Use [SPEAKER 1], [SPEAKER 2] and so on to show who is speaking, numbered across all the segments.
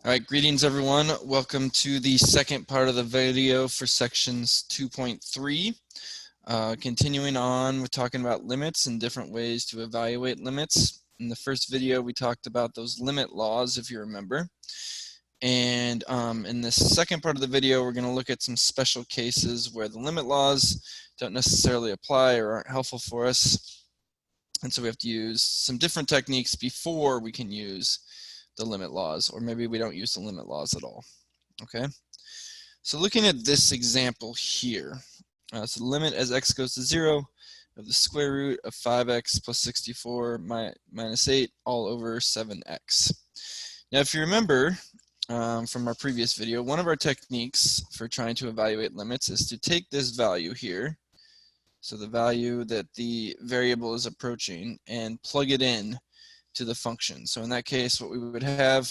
[SPEAKER 1] All right, greetings everyone. Welcome to the second part of the video for sections 2.3. Continuing on with talking about limits and different ways to evaluate limits. In the first video, we talked about those limit laws, if you remember. And in this second part of the video, we're going to look at some special cases where the limit laws don't necessarily apply or aren't helpful for us. And so we have to use some different techniques before we can use the limit laws, or maybe we don't use the limit laws at all. Okay, so looking at this example here, so the limit as x goes to 0 of the square root of 5x plus 64 minus 8 all over 7x. Now if you remember from our previous video, one of our techniques for trying to evaluate limits is to take this value here, so the value that the variable is approaching, and plug it in to the function. So in that case, what we would have,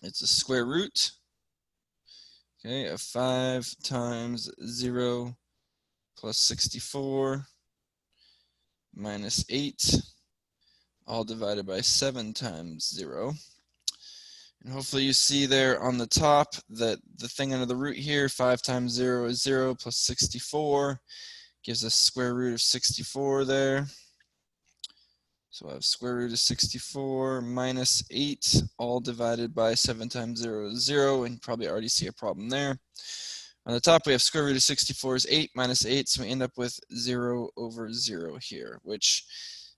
[SPEAKER 1] it's a square root, okay, of 5 times 0 plus 64 minus 8, all divided by 7 times 0. And hopefully you see there on the top that the thing under the root here, 5 times 0 is 0 plus 64, gives us square root of 64 there. So I have square root of 64 minus 8, all divided by 7 times 0 is 0, and you probably already see a problem there. On the top, we have square root of 64 is 8 minus 8, so we end up with 0 over 0 here, which,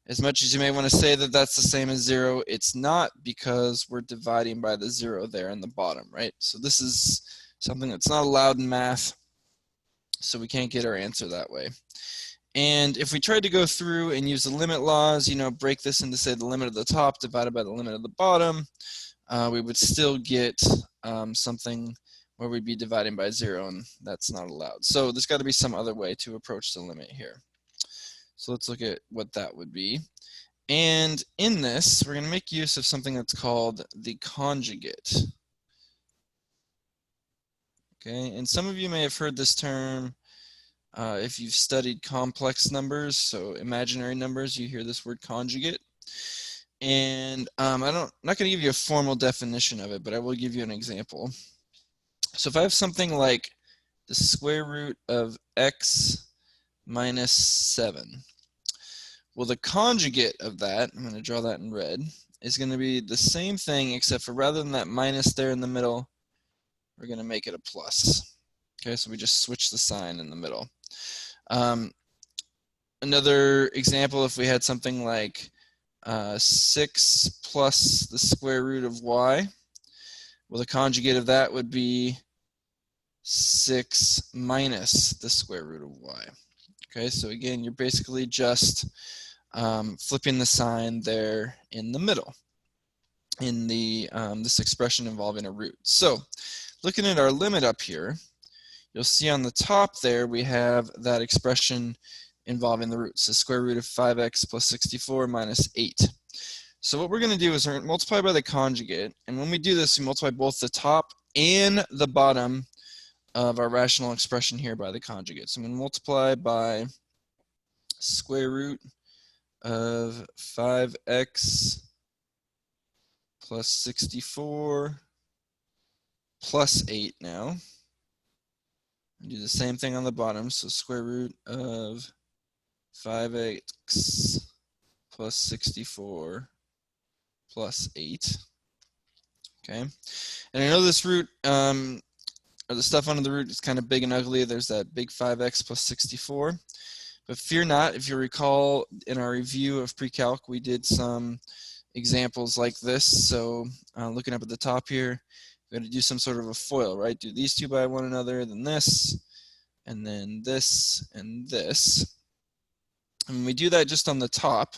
[SPEAKER 1] as much as you may want to say that that's the same as 0, it's not, because we're dividing by the 0 there in the bottom, right? So this is something that's not allowed in math, so we can't get our answer that way. And if we tried to go through and use the limit laws, you know, break this into, say, the limit of the top divided by the limit of the bottom, we would still get something where we'd be dividing by 0, and that's not allowed. So there's got to be some other way to approach the limit here. So let's look at what that would be. And in this, we're going to make use of something that's called the conjugate. Okay, and some of you may have heard this term if you've studied complex numbers, so imaginary numbers, you hear this word conjugate. And I'm not going to give you a formal definition of it, but I will give you an example. So if I have something like the square root of x minus 7, well, the conjugate of that, I'm going to draw that in red, is going to be the same thing, except for rather than that minus there in the middle, we're going to make it a plus. Okay, so we just switch the sign in the middle. Another example, if we had something like 6 plus the square root of y, well, the conjugate of that would be 6 minus the square root of y. Okay, so again, you're basically just flipping the sign there in the middle in the this expression involving a root. So looking at our limit up here, you'll see on the top there we have that expression involving the roots, the square root of 5x plus 64 minus 8. So what we're going to do is multiply by the conjugate, and when we do this, we multiply both the top and the bottom of our rational expression here by the conjugate. So I'm going to multiply by square root of 5x plus 64 plus 8 now. And do the same thing on the bottom, so square root of 5x plus 64 plus 8. Okay, and I know this root, or the stuff under the root, is kind of big and ugly. There's that big 5x plus 64. But fear not, if you recall in our review of pre-calc, we did some examples like this. So looking up at the top here, we're going to do some sort of a FOIL, right? Do these two by one another, then this, and then this, and this. And when we do that just on the top,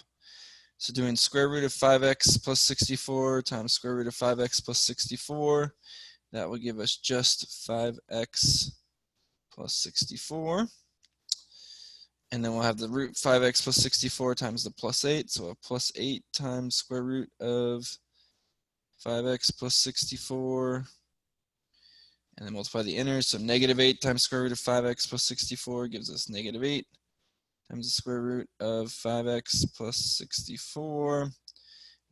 [SPEAKER 1] so doing square root of 5x plus 64 times square root of 5x plus 64, that will give us just 5x plus 64. And then we'll have the root 5x plus 64 times the plus 8, so a plus 8 times square root of 5x plus 64. And then multiply the inners, so negative 8 times square root of 5x plus 64 gives us negative 8 times the square root of 5x plus 64.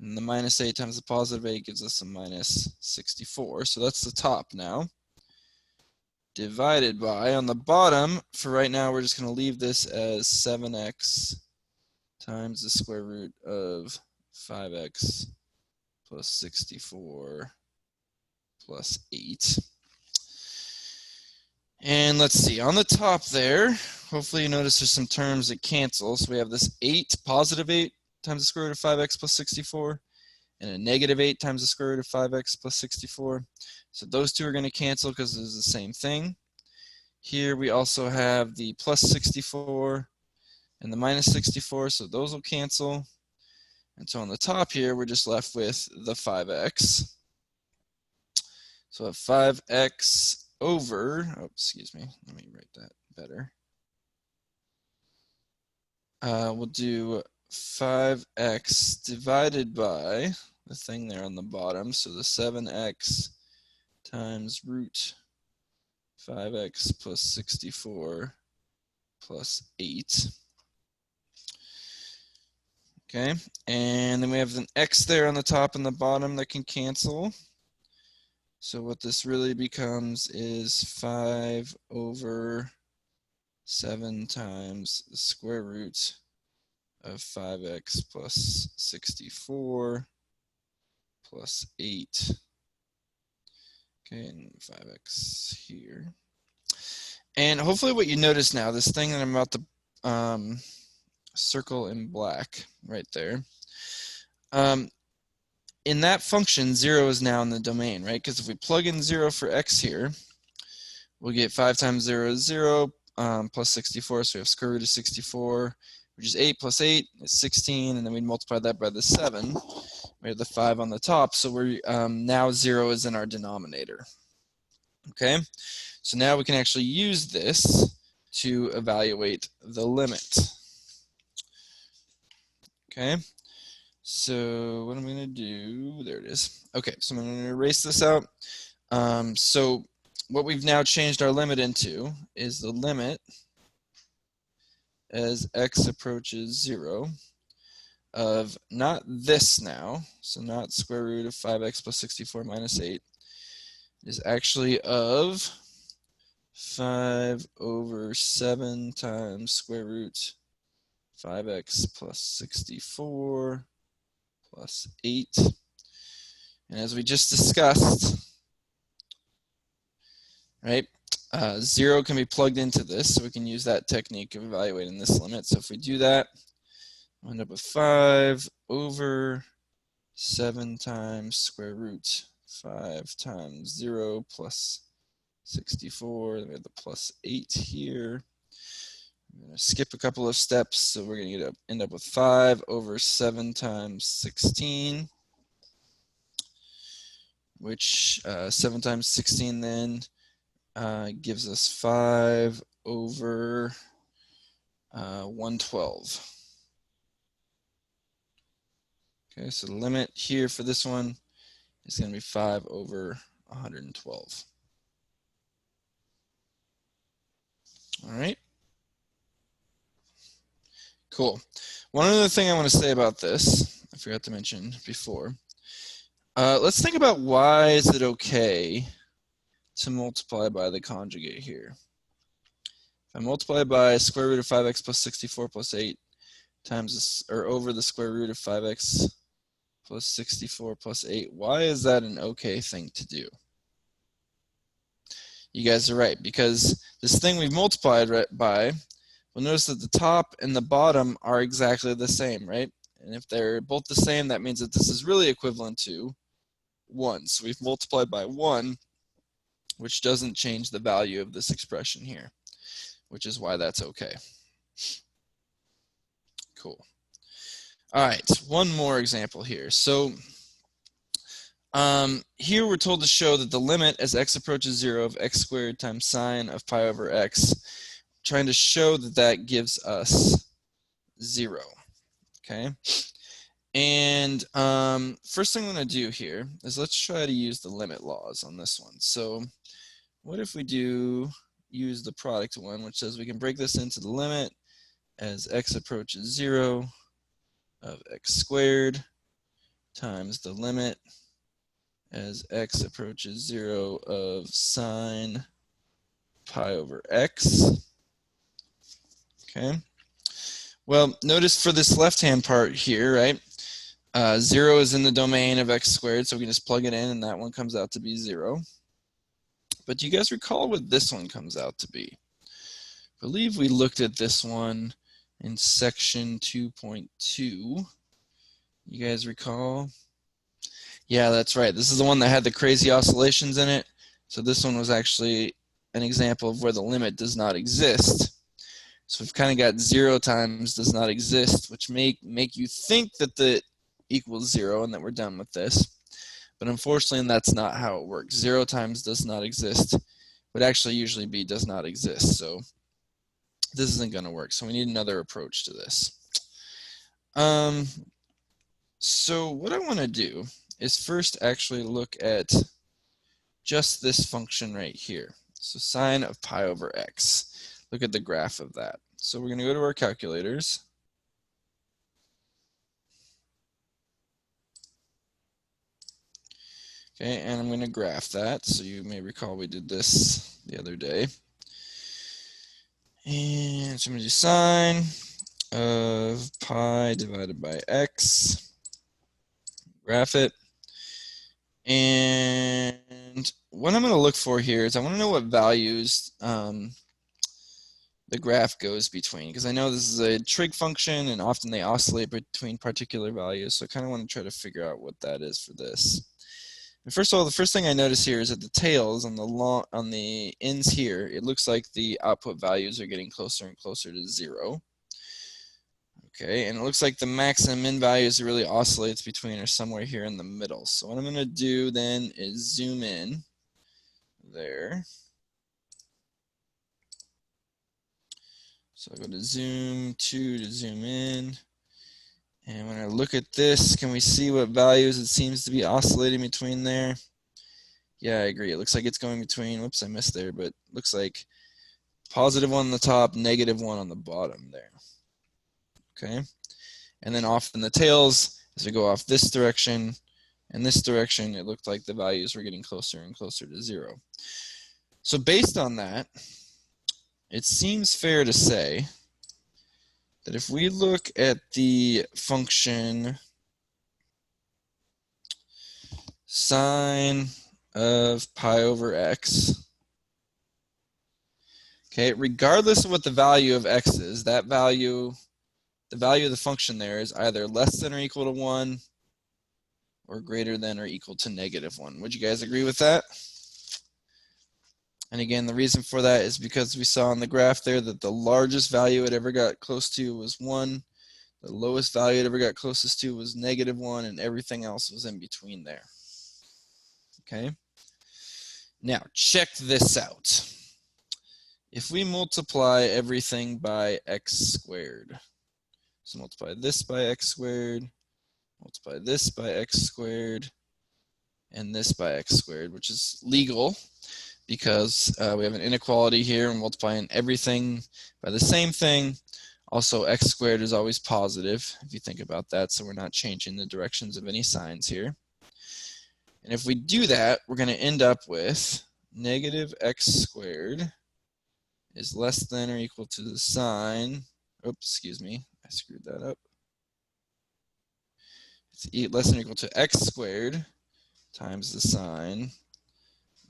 [SPEAKER 1] And the minus 8 times the positive 8 gives us a minus 64. So that's the top now. Divided by, on the bottom, for right now, we're just going to leave this as 7x times the square root of 5x plus 64 plus 8. And let's see, on the top there, hopefully you notice there's some terms that cancel. So we have this 8, positive 8 times the square root of 5x plus 64, and a negative 8 times the square root of 5x plus 64. So those two are going to cancel because it's the same thing. Here we also have the plus 64 and the minus 64, so those will cancel. And so on the top here, we're just left with the 5x. So 5x over, oh, excuse me, let me write that better. We'll do 5x divided by the thing there on the bottom, so the 7x times root 5x plus 64 plus 8. Okay, and then we have an x there on the top and the bottom that can cancel. So what this really becomes is 5 over 7 times the square root of 5x plus 64 plus 8. Okay, and 5x here. And hopefully what you notice now, this thing that I'm about to circle in black right there, in that function, 0 is now in the domain, right? Because if we plug in 0 for x here, we'll get 5 times 0 is 0, plus 64, so we have square root of 64, which is 8 plus 8 is 16, and then we multiply that by the 7. We have the 5 on the top, so we're now 0 is in our denominator. Okay, so now we can actually use this to evaluate the limit. Okay, so what I'm going to do, there it is. Okay, so I'm going to erase this out. So what we've now changed our limit into is the limit as x approaches 0 of not this now, so not square root of 5x plus 64 minus 8, is actually of 5 over 7 times square root 5x plus 64 plus 8. And as we just discussed, right, 0 can be plugged into this, so we can use that technique of evaluating this limit. So if we do that, we'll end up with 5 over 7 times square root 5 times 0 plus 64. Then we have the plus 8 here. I'm going to skip a couple of steps, so we're going to end up with 5 over 7 times 16, which 7 times 16 then gives us 5 over 112. Okay, so the limit here for this one is going to be 5 over 112. All right. Cool. One other thing I want to say about this, I forgot to mention before. Let's think about why is it okay to multiply by the conjugate here. If I multiply by square root of 5x plus 64 plus 8 times this, or over the square root of 5x plus 64 plus 8, why is that an okay thing to do? You guys are right, because this thing we've multiplied by, we'll notice that the top and the bottom are exactly the same, right? And if they're both the same, that means that this is really equivalent to 1. So we've multiplied by 1, which doesn't change the value of this expression here, which is why that's okay. Cool. All right, one more example here. So here we're told to show that the limit as x approaches 0 of x squared times sine of pi over x, trying to show that that gives us 0. Okay. And first thing I'm going to do here is let's try to use the limit laws on this one. So what if we use the product one, which says we can break this into the limit as x approaches 0 of x squared times the limit as x approaches 0 of sine pi over x. Okay. Well, notice for this left-hand part here, right? 0 is in the domain of x squared, so we can just plug it in, and that one comes out to be 0. But do you guys recall what this one comes out to be? I believe we looked at this one in section 2.2. You guys recall? Yeah, that's right. This is the one that had the crazy oscillations in it. So this one was actually an example of where the limit does not exist. So we've kind of got 0 times does not exist, which make you think that the equals 0 and that we're done with this. But unfortunately, that's not how it works. 0 times does not exist would actually usually be does not exist. So this isn't going to work. So we need another approach to this. So what I want to do is first actually look at just this function right here. So sine of pi over x. Look at the graph of that. So we're going to go to our calculators. Okay, and I'm going to graph that. So you may recall we did this the other day. And so I'm going to do sine of pi divided by x. Graph it. And what I'm going to look for here is I want to know what values the graph goes between, because I know this is a trig function and often they oscillate between particular values, so I kind of want to try to figure out what that is for this. And first of all, the first thing I notice here is that the tails on the ends here, it looks like the output values are getting closer and closer to 0. Okay, and it looks like the max and min values really oscillates between are somewhere here in the middle. So what I'm going to do then is zoom in there. So I go to zoom 2 to zoom in. And when I look at this, can we see what values it seems to be oscillating between there? Yeah, I agree. It looks like it's going between, whoops, I missed there, but it looks like +1 on the top, -1 on the bottom there. Okay. And then off in the tails, as we go off this direction and this direction, it looked like the values were getting closer and closer to 0. So based on that, it seems fair to say that if we look at the function sine of pi over x, okay, regardless of what the value of x is, that value, the value of the function there is either less than or equal to 1 or greater than or equal to -1. Would you guys agree with that? And again, the reason for that is because we saw on the graph there that the largest value it ever got close to was 1. The lowest value it ever got closest to was -1, and everything else was in between there. Okay. Now, check this out. If we multiply everything by x squared, so multiply this by x squared, multiply this by x squared, and this by x squared, which is legal because we have an inequality here and multiplying everything by the same thing. Also, x squared is always positive, if you think about that, so we're not changing the directions of any signs here. And if we do that, we're going to end up with -x squared is less than or equal to the sine, oops, excuse me, I screwed that up. It's less than or equal to x squared times the sine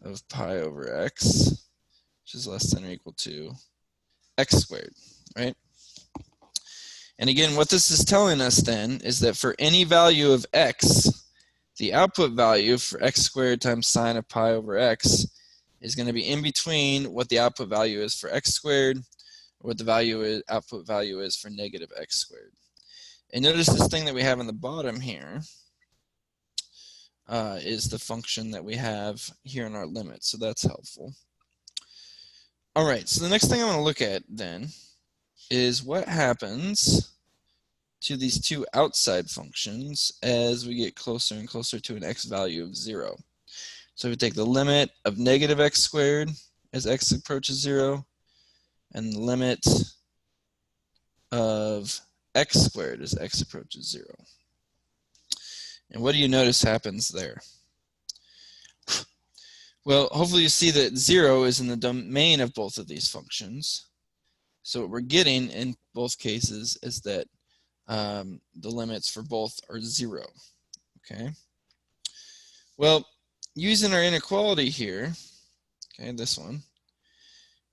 [SPEAKER 1] of pi over x, which is less than or equal to x squared, right? And again, what this is telling us then is that for any value of x, the output value for x squared times sine of pi over x is going to be in between what the output value is for x squared or what the output value is for -x squared. And notice this thing that we have in the bottom here is the function that we have here in our limit, so that's helpful. All right, so the next thing I want to look at then is what happens to these two outside functions as we get closer and closer to an x value of 0. So we take the limit of -x squared as x approaches 0, and the limit of x squared as x approaches 0. And what do you notice happens there? Well, hopefully you see that 0 is in the domain of both of these functions. So what we're getting in both cases is that the limits for both are 0. Okay. Well, using our inequality here, okay, this one,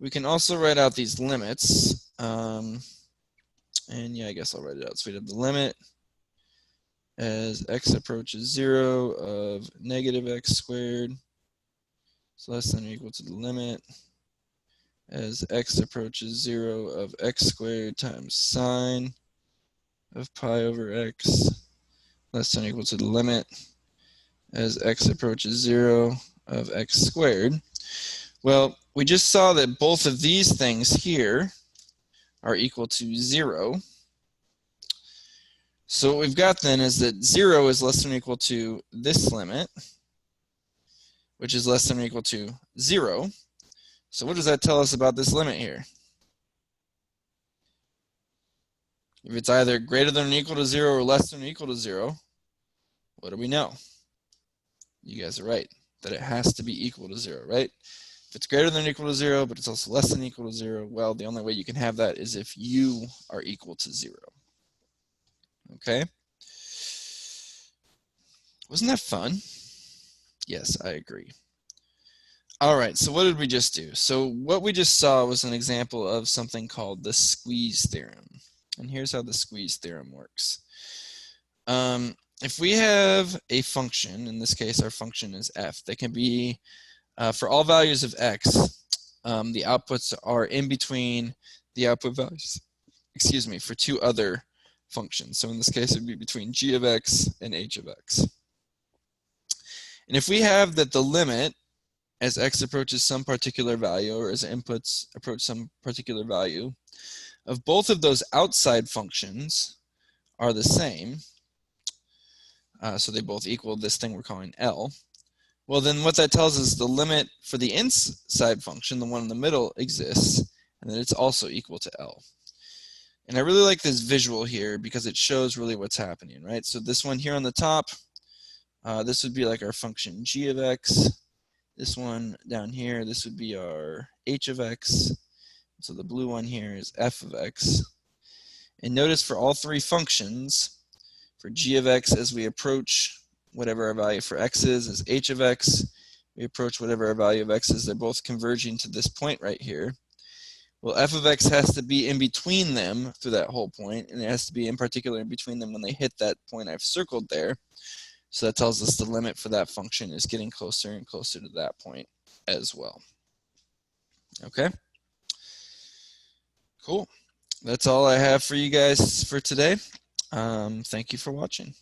[SPEAKER 1] we can also write out these limits. And yeah, I guess I'll write it out. So we have the limit as x approaches 0 of negative x squared is less than or equal to the limit as x approaches 0 of x squared times sine of pi over x less than or equal to the limit as x approaches 0 of x squared. Well, we just saw that both of these things here are equal to 0. So what we've got then is that 0 is less than or equal to this limit, which is less than or equal to 0. So what does that tell us about this limit here? If it's either greater than or equal to 0 or less than or equal to 0, what do we know? You guys are right, that it has to be equal to 0, right? If it's greater than or equal to 0, but it's also less than or equal to 0, well, the only way you can have that is if you are equal to 0. Okay? Wasn't that fun? Yes, I agree. All right, so what did we just do? So what we just saw was an example of something called the squeeze theorem. And here's how the squeeze theorem works. If we have a function, in this case our function is f, that can be, for all values of x, the outputs are in between the output values, excuse me, for two other functions. So in this case it would be between g of x and h of x. And if we have that the limit as x approaches some particular value, or as inputs approach some particular value, of both of those outside functions are the same, so they both equal this thing we're calling L, well then what that tells us is the limit for the inside function, the one in the middle, exists, and that it's also equal to L. And I really like this visual here because it shows really what's happening, right? So this one here on the top, this would be like our function g of x. This one down here, this would be our h of x. So the blue one here is f of x. And notice for all three functions, for g of x as we approach whatever our value for x is as h of x, we approach whatever our value of x is, they're both converging to this point right here. Well, f of x has to be in between them through that whole point, and it has to be in particular in between them when they hit that point I've circled there. So that tells us the limit for that function is getting closer and closer to that point as well. Okay? Cool. That's all I have for you guys for today. Thank you for watching.